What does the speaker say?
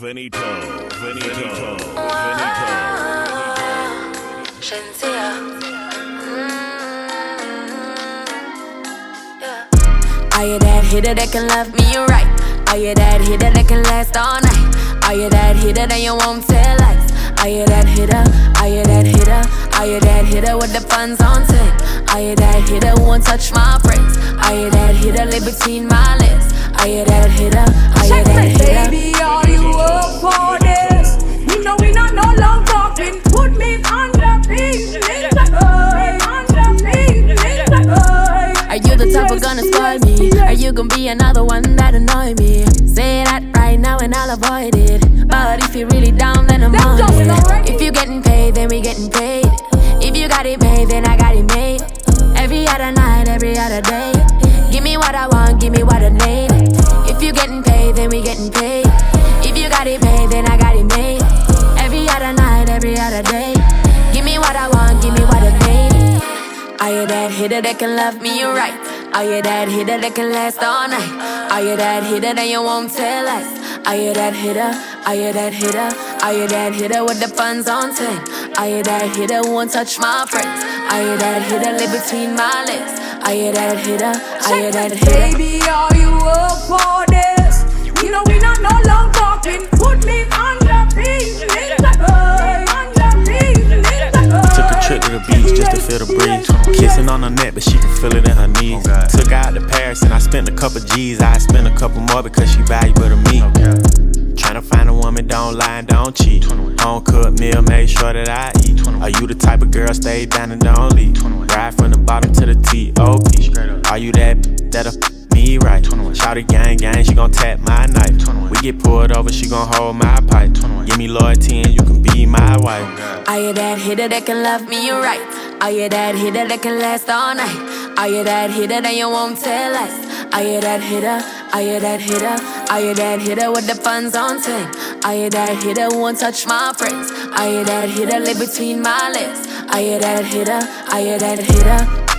Are you that hitter that can love me right? Are you that hitter that can last all night? Are you that hitter that you won't tell lies? Are you that hitter? Are you that hitter? Are you that hitter with the funds on 10? Are you that hitter who won't touch my friends? Are you that hitter live between my legs? Are you that hitter? Are you that hitter? Baby, are you up for this? You know we not no long talking. Put me on the beat, Are you the type of gonna spoil me? Are you gonna be another one that annoy me? Say that right now and I'll avoid it. But if you're really down, then I'm on it. If you getting paid, then we getting paid. If you got it made, then I got it made. Every other night, every other day. Give me what I want, give me what I need. If you getting paid, then we getting paid. If you got it made, then I got it made. Every other night, every other day. Give me what I want, give me what I need. Are you that hitter that can love me right? Are you that hitter that can last all night? Are you that hitter that you won't tell lies? Are you that hitter? Are you that hitter? Are you that hitter with the funds on 10? Are you that hitter who won't touch my friends? Are you that hitter live between my legs? Are you that hitter? Are you that hitter? Baby, are you up for this? You know we not no long talking. Put me on the beat, Took a trip to the beach just to feel the breeze. Kissing on her neck, but she can feel it in her knees. Took her out to Paris and I spent a couple G's. I spent a couple more because she valuable to me. Tryna find a woman, don't lie and don't cheat. Home cooked meal, make sure that I eat. Are you the type of girl stay down and don't leave? Ride from the bottom to the T.O.P. Are you that'll me right? Shawty gang, she gon' tap my knife. We get pulled over, she gon' hold my pipe. Give me loyalty and you can be my wife. Are you that hitter that can love me right? Are you that hitter that can last all night? Are you that hitter that you won't tell lies? Are you that hitter? Are you that hitter? Are you that hitter with the funds on 10? Are you that hitter who won't touch my friends? Are you that hitter live between my legs? Are you that hitter? Are you that hitter?